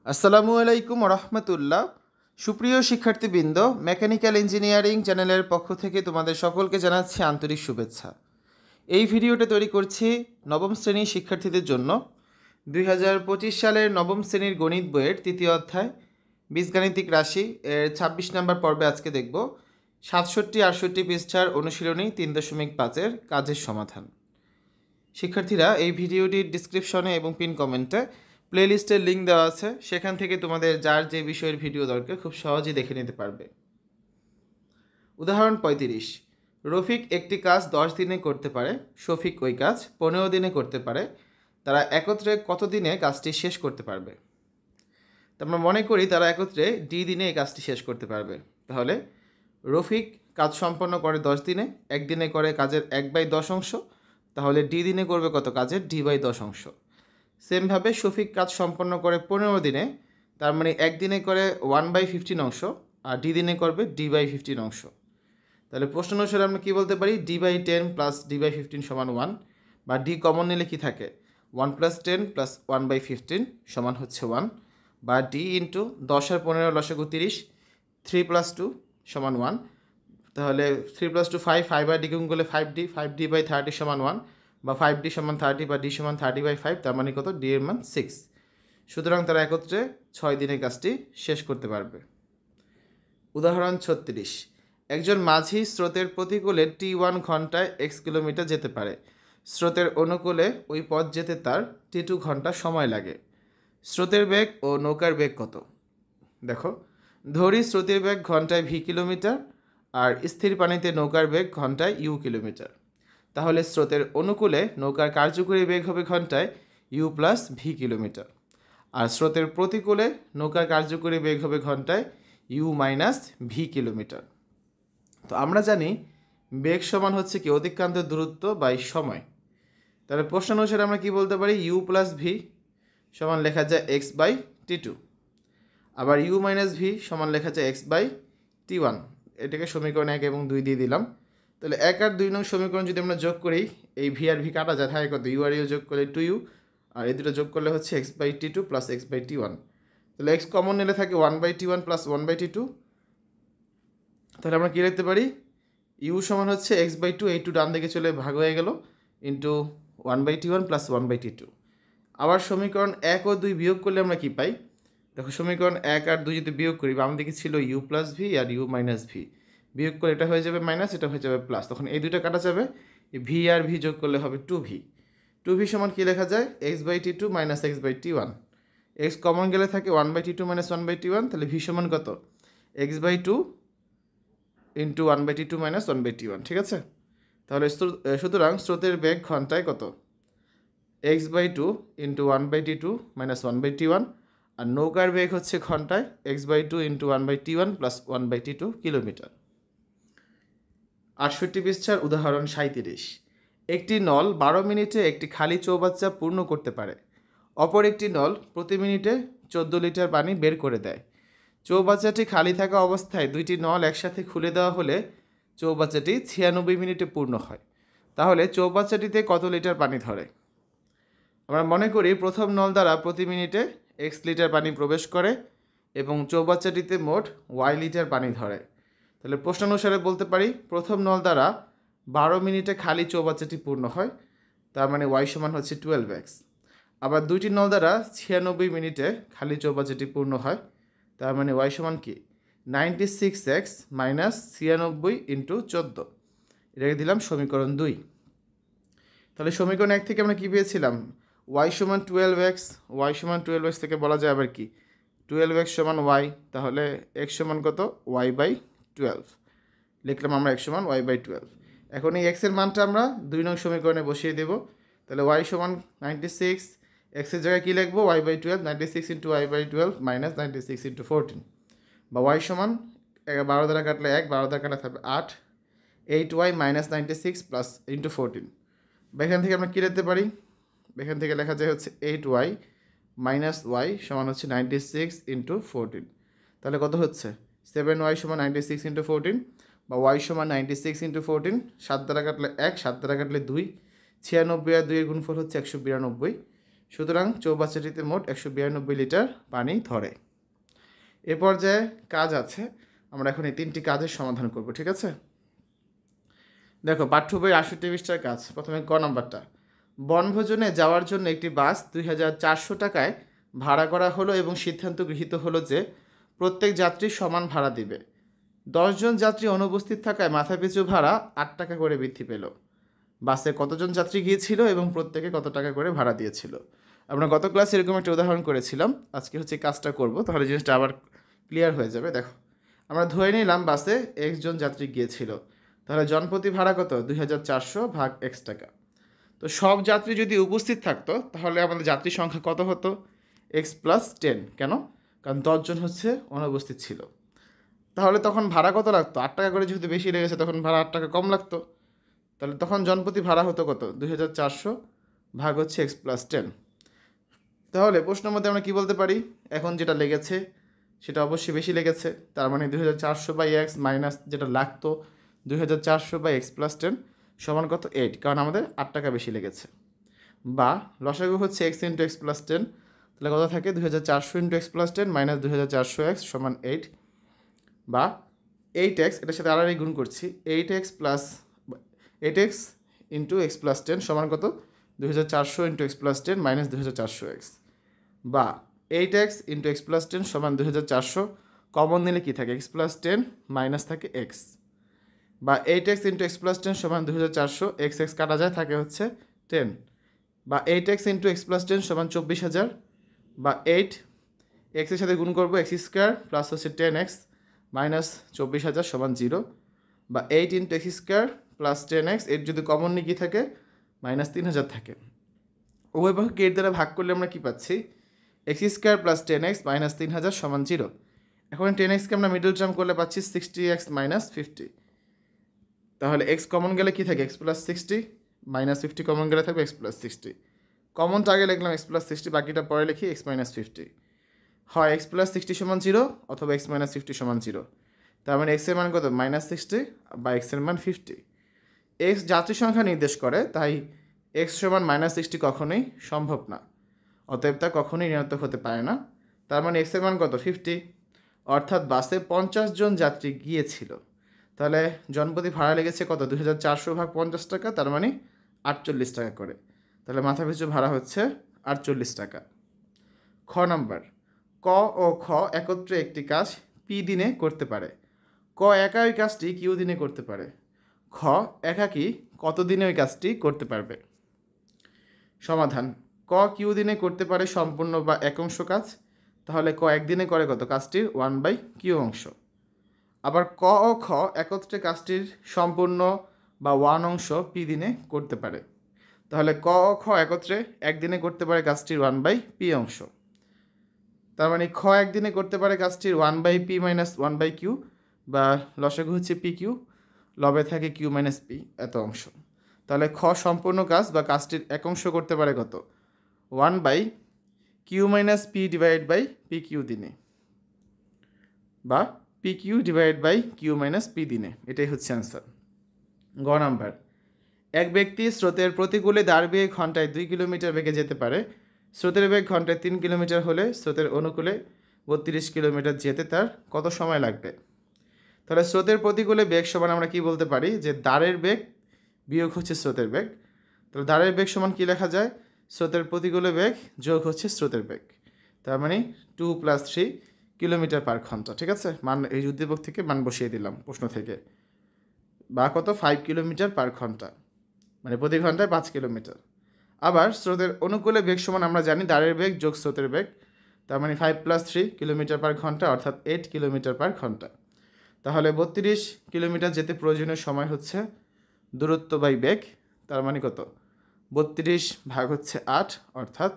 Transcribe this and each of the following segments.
আসসালামু আলাইকুম রহমতুল্লাহ। সুপ্রিয় শিক্ষার্থীবৃন্দ, মেকানিক্যাল ইঞ্জিনিয়ারিং চ্যানেলের পক্ষ থেকে তোমাদের সকলকে জানাচ্ছি আন্তরিক শুভেচ্ছা। এই ভিডিওটা তৈরি করছি নবম শ্রেণীর শিক্ষার্থীদের জন্য। 2025 সালের নবম শ্রেণীর গণিত বইয়ের তৃতীয় অধ্যায় বীজগাণিতিক রাশি এর 26 নম্বর পর্বে আজকে দেখব 67-68 পৃষ্ঠার অনুশীলনী 3.5-এর কাজের সমাধান। শিক্ষার্থীরা, এই ভিডিওটির ডিসক্রিপশনে এবং পিন কমেন্টে প্লেলিস্টের লিঙ্ক দেওয়া আছে, সেখান থেকে তোমাদের যার যে বিষয়ের ভিডিও দরকার খুব সহজেই দেখে নিতে পারবে। উদাহরণ 35। রফিক একটি কাজ 10 দিনে করতে পারে, শফিক ওই কাজ 15 দিনে করতে পারে। তারা একত্রে কত দিনে কাজটি শেষ করতে পারবে? তো আমরা মনে করি তারা একত্রে ডি দিনে এই কাজটি শেষ করতে পারবে। তাহলে রফিক কাজ সম্পন্ন করে 10 দিনে, একদিনে করে কাজের 1/10 অংশ। তাহলে ডি দিনে করবে কত কাজের? d/10 অংশ। সেমভাবে শফিক কাজ সম্পন্ন করে 15 দিনে, তার মানে একদিনে করে 1/15 অংশ, আর ডি দিনে করবে d/15 অংশ। তাহলে প্রশ্ন অনুসারে আমরা কী বলতে পারি? d/10 প্লাস d/15 সমান 1, বা ডি কমন নিলে কি থাকে? 1 + 10 + 1/15 সমান হচ্ছে 1, বা ডি ইন্টু 10 আর 15 লসাগু 30, 3 + 2 সমান 1। তাহলে 3 + 2 5, 5 আর ডি গুণ করলে 5d, 5d/30 সমান 1, বা 5d সমান 30, বা d সমান 30/5, তার মানে কত? d এর মান 6। সুতরাং তারা একত্রে 6 দিনে কাজটি শেষ করতে পারবে। উদাহরণ 36। একজন মাঝি স্রোতের প্রতিকূলে t1 ঘন্টায় x কিলোমিটার যেতে পারে। স্রোতের অনুকূলে ওই পথ যেতে তার t2 ঘন্টা সময় লাগে। স্রোতের বেগ ও নৌকার বেগ কত? দেখো, ধরি স্রোতের বেগ ঘন্টায় v কিলোমিটার, আর স্থির পানিতে নৌকার বেগ ঘন্টায় u কিলোমিটার। তাহলে স্রোতের অনুকূলে নৌকার কার্যকরী বেগ হবে ঘন্টায় u + v কিলোমিটার, আর স্রোতের প্রতিকূলে নৌকার কার্যকরী বেগ হবে ঘন্টায় u - v কিলোমিটার। তো আমরা জানি বেগ সমান হচ্ছে কি? অতিক্রান্ত দূরত্ব বাই সময়। তাহলে প্রশ্ন অনুসারে আমরা কি বলতে পারি? u + v সমান লেখা যায় x/t2, আবার u - v সমান লেখা যায় x/t1। এটাকে সমীকরণ 1 এবং 2 দিয়ে দিলাম। তাহলে 1 আর 2 নং সমীকরণ যদি আমরা যোগ করি, এই v আর v কাটা যায়, থাকে কত? u আর u যোগ করলে 2u, আর এই দুটো যোগ করলে হচ্ছে x/t2 + x/t1। তাহলে x কমন নিলে থাকে 1/t1 + 1/t2। তাহলে আমরা কী লিখতে পারি? u সমান হচ্ছে x/2, এই 2 ডান দিকে চলে ভাগ হয়ে গেল, ইন্টু 1/t1 + 1/t2। আবার সমীকরণ 1 ও 2 বিয়োগ করলে আমরা কি পাই? দেখো, সমীকরণ 1 আর 2 যদি বিয়োগ করি, বাম দিকে ছিল u + v আর u - v, বিয়োগ করে এটা হয়ে যাবে মাইনাস, এটা হয়ে যাবে প্লাস। তখন এই দুইটা কাটা যাবে, v আর v যোগ করলে হবে 2v। 2v সমান কী লেখা যায়? x/t2 - x/t1। x কমন গেলে থাকে 1/t2 - 1/t1। তাহলে v সমান কত? x/2 into 1/t2 - 1/t1। ঠিক আছে? তাহলে সুতরাং স্রোতের বেগ ঘন্টায় কত? x/2 ইন্টু 1/t2 - 1/t1, আর নৌকার বেগ হচ্ছে ঘন্টায় x/2 into 1/t1 + 1/t2 kilometre. 68 পৃষ্ঠার উদাহরণ 37। একটি নল 12 মিনিটে একটি খালি চৌবাচ্চা পূর্ণ করতে পারে। অপর একটি নল প্রতি মিনিটে 14 লিটার পানি বের করে দেয়। চৌবাচ্চাটি খালি থাকা অবস্থায় দুইটি নল একসাথে খুলে দেওয়া হলে চৌবাচ্চাটি 96 মিনিটে পূর্ণ হয়। তাহলে চৌবাচ্চাটিতে কত লিটার পানি ধরে? আমরা মনে করি প্রথম নল দ্বারা প্রতি মিনিটে x লিটার পানি প্রবেশ করে এবং চৌবাচ্চাটিতে মোট y লিটার পানি ধরে। তাহলে প্রশ্ন অনুসারে বলতে পারি প্রথম নল দ্বারা 12 মিনিটে খালি চৌবাচ্চাটি পূর্ণ হয়, তার মানে y সমান হচ্ছে 12x। আবার দুইটি নল দ্বারা 96 মিনিটে খালি চৌবাচ্চাটি পূর্ণ হয়, তার মানে y সমান কি? 96x - 96 into 14। এটাকে দিলাম সমীকরণ 2। তাহলে সমীকরণ 1 থেকে আমরা কী পেয়েছিলাম? y সমান 12x। y সমান 12x থেকে বলা যায় আবার কি? 12x সমান y। তাহলে x সমান কত? y/12 লিখলাম আমরা, x সমান y/12। এখন এই x এর মানটা আমরা 2 নং সমীকরণে বসিয়ে দেব। তাহলে y সমান 96, x এর জায়গায় কী লিখবো? y/12, 96 ইন্টু y/12 - 96 ইন্টু 14, বা y সমান 12 দ্বারা কাটলে 1, 12 দ্বারা কাটলে থাকবে 8, 8y - 96 প্লাস ইন্টু 14। বা এখান থেকে আমরা কী লিখতে পারি? এখান থেকে লেখা যায় হচ্ছে 8y - y সমান হচ্ছে 96 ইন্টু 14। তাহলে কত হচ্ছে? 7y সমান 96 ইন্টু 14, বা y সমান 96 ইন্টু 14। 7 দ্বারা কাটলে 1, 7 দ্বারা কাটলে 2, 96 আর 2 এর গুণফল হচ্ছে 192। সুতরাং চৌবাচ্চাটিতে মোট 192 লিটার পানি ধরে। এ পর্যায়ে কাজ আছে, আমরা এখন এই 3টি কাজের সমাধান করব, ঠিক আছে? দেখো, পাঠ্য বই 68 পৃষ্ঠার কাজ। প্রথমে ক নাম্বারটা, বনভোজনে যাওয়ার জন্য একটি বাস 2400 টাকায় ভাড়া করা হলো এবং সিদ্ধান্ত গৃহীত হলো যে প্রত্যেক যাত্রী সমান ভাড়া দিবে। 10 জন যাত্রী অনুপস্থিত থাকায় মাথাপিছু ভাড়া 8 টাকা করে বৃদ্ধি পেল। বাসে কতজন যাত্রী গিয়েছিল এবং প্রত্যেকে কত টাকা করে ভাড়া দিয়েছিল? আমরা গত ক্লাসে এরকম একটা উদাহরণ করেছিলাম, আজকে হচ্ছে কাজটা করব, তাহলে জিনিসটা আবার ক্লিয়ার হয়ে যাবে। দেখো, আমরা ধরে নিলাম বাসে x জন যাত্রী গিয়েছিল, তাহলে জনপ্রতি ভাড়া কত? 2400 ভাগ x টাকা। তো সব যাত্রী যদি উপস্থিত থাকতো তাহলে আমাদের যাত্রী সংখ্যা কত হতো? x + 10। কেন? কারণ 10 জন হচ্ছে অনুপস্থিত ছিল। তাহলে তখন ভাড়া কত লাগতো? 8 টাকা করে, যেহেতু বেশি লেগেছে তখন ভাড়া 8 টাকা কম লাগতো। তাহলে তখন জনপ্রতি ভাড়া হতো কত? 2400 ভাগ হচ্ছে x + 10। তাহলে প্রশ্নের মধ্যে আমরা কি বলতে পারি? এখন যেটা লেগেছে সেটা অবশ্যই বেশি লেগেছে, তার মানে 2400/x মাইনাস যেটা লাগতো 2400/x + 10 সমান কত? 8, কারণ আমাদের 8 টাকা বেশি লেগেছে। বা লসাগু হচ্ছে x × x + 10, তাহলে কত থাকে? 2400 × x + 10 মাইনাস 2400x সমান 8। বা 8x, এটার সাথে আড়াআড়ি গুণ করছি, 8x × x + 10 সমান কত? 2400 × x + 10 মাইনাস 2400x। বা 8x × x + 10 সমান 2400, কমন নিলে কী থাকে? x + 10 মাইনাস থাকে x। বা 8x × x + 10 সমান 2400, x কাটা যায়, থাকে হচ্ছে 10। বা 8x × x + 10 সমান 24000। বা 8 x এর সাথে গুণ করবো x² প্লাস হচ্ছে 10x মাইনাস 24000 সমান 0। বা 8 × x² প্লাস 10x, এর যদি কমন নিয়ে কী থাকে? -3000 থাকে। উভয় পক্ষকে 8 দ্বারা ভাগ করলে আমরা কী পাচ্ছি? x² প্লাস 10x মাইনাস 3000 সমান 0। এখন 10xকে আমরা মিডল টার্ম করলে পাচ্ছি 60x মাইনাস 50। তাহলে x কমন গেলে কী থাকে? x + 60 মাইনাস 50 কমন গেলে থাকবে x + 60। কমনটা আগে লিখলাম x + 60, বাকিটা পরে লিখি x - 50। হয় x + 60 সমান 0 অথবা x - 50 সমান 0। তার মানে x এর মান কত? -60 বা x এর মান 50। x যাত্রী সংখ্যা নির্দেশ করে, তাই x সমান -60 কখনোই সম্ভব না, অতএব তা কখনোই ঋণাত্মক হতে পারে না। তার মানে x এর মান কত? 50। অর্থাৎ বাসে 50 জন যাত্রী গিয়েছিল, তাহলে জনপ্রতি ভাড়া লেগেছে কত? 2400 ভাগ 50 টাকা, তার মানে 48 টাকা করে। তাহলে মাথাপিছু ভাড়া হচ্ছে 48 টাকা। খ নাম্বার, ক ও খ একত্রে একটি কাজ p দিনে করতে পারে। ক একা ওই কাজটি q দিনে করতে পারে। খ একাকী কত দিনে ওই কাজটি করতে পারবে? সমাধান, ক q দিনে করতে পারে সম্পূর্ণ বা এক অংশ কাজ, তাহলে ক একদিনে করে কত? কাজটির 1/q অংশ। আবার ক ও খ একত্রে কাজটির সম্পূর্ণ বা 1 অংশ p দিনে করতে পারে, তাহলে ক ও খ একত্রে একদিনে করতে পারে কাজটির 1/p অংশ। তার মানে খ একদিনে করতে পারে কাজটির 1/p মাইনাস 1/q, বা লসাগু হচ্ছে pq, লবে থাকে q - p এত অংশ। তাহলে খ সম্পূর্ণ কাজ বা কাজটির এক অংশ করতে পারে কত? 1/q - p / pq দিনে, বা pq / q - p দিনে। এটাই হচ্ছে অ্যান্সার। গ নাম্বার, এক ব্যক্তি স্রোতের প্রতিকূলে দাঁড় বেয়ে ঘন্টায় 2 কিলোমিটার বেগে যেতে পারে। স্রোতের বেগ ঘন্টায় 3 কিলোমিটার হলে স্রোতের অনুকূলে 32 কিলোমিটার যেতে তার কত সময় লাগবে? তাহলে স্রোতের প্রতিকূলে বেগ সমান আমরা কি বলতে পারি? যে দাঁড়ের বেগ বিয়োগ হচ্ছে স্রোতের বেগ। তাহলে দাঁড়ের বেগ সমান কি লেখা যায়? স্রোতের প্রতিকূলে বেগ যোগ হচ্ছে স্রোতের বেগ। তার মানে 2 + 3 কিলোমিটার পার ঘন্টা। ঠিক আছে, মান এই উদ্দীপক থেকে মান বসিয়ে দিলাম প্রশ্ন থেকে। বা কত? 5 কিলোমিটার পার ঘন্টা, মানে প্রতি ঘন্টায় 5 কিলোমিটার। আবার স্রোতের অনুকূলে বেগ সমান আমরা জানি দাঁড়ের বেগ যোগ স্রোতের বেগ, তার মানে 5 + 3 কিলোমিটার পার ঘন্টা, অর্থাৎ 8 কিলোমিটার পার ঘন্টা। তাহলে 32 কিলোমিটার যেতে প্রয়োজনীয় সময় হচ্ছে দূরত্ব বাই বেগ, তার মানে কত? 32 ভাগ হচ্ছে 8, অর্থাৎ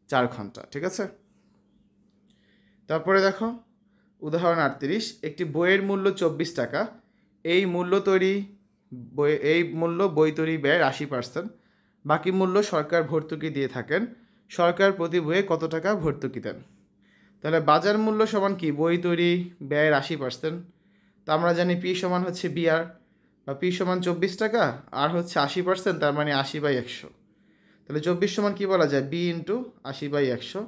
4 ঘন্টা। ঠিক আছে, তারপরে দেখো উদাহরণ 38, একটি বইয়ের মূল্য 24 টাকা। এই মূল্য বই তৈরি ব্যয়ের 80%, বাকি মূল্য সরকার ভর্তুকি দিয়ে থাকেন। সরকার প্রতি বইয়ে কত টাকা ভর্তুকি দেন? তাহলে বাজার মূল্য সমান কি? বই তৈরি ব্যয়ের 80%। তো আমরা জানি পি সমান হচ্ছে বিআর, বা পি সমান 24 টাকা আর হচ্ছে 80%, তার মানে 80/100। তাহলে 24 সমান কী বলা যায়, বি ইন্টু 80/100,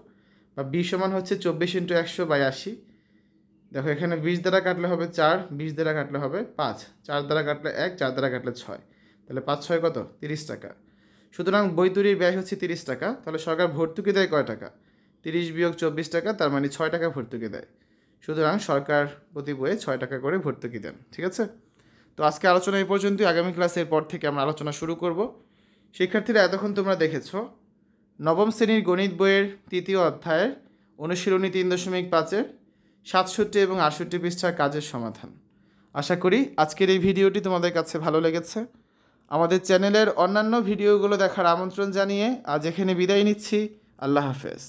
বা বি সমান হচ্ছে 24 ইন্টু 100/80। দেখো এখানে 20 দ্বারা কাটলে হবে 4, 20 দ্বারা কাটলে হবে 5, 4 দ্বারা কাটলে 1, 4 দ্বারা কাটলে 6, তাহলে 5 6 কত, 30 টাকা। সুতরাং বই তৈরির ব্যয় হচ্ছে 30 টাকা। তাহলে সরকার ভর্তুকি দেয় কয় টাকা, 30 বিয়োগ 24 টাকা, তার মানে 6 টাকা ভর্তুকি দেয়। সুতরাং সরকার প্রতি বইয়ে 6 টাকা করে ভর্তুকি দেন। ঠিক আছে, তো আজকে আলোচনা এই পর্যন্তই। আগামী ক্লাসের পর থেকে আমরা আলোচনা শুরু করব। শিক্ষার্থীরা, এতক্ষণ তোমরা দেখেছো নবম শ্রেণীর গণিত বইয়ের 3য় অধ্যায়ের অনুশীলনী 3.5-এর 67 এবং 68 পৃষ্ঠার কাজের সমাধান। আশা করি আজকের এই ভিডিওটি তোমাদের কাছে ভালো লেগেছে। আমাদের চ্যানেলের অন্যান্য ভিডিওগুলো দেখার আমন্ত্রণ জানিয়ে আজ এখানে বিদায় নিচ্ছি। আল্লাহ হাফেজ।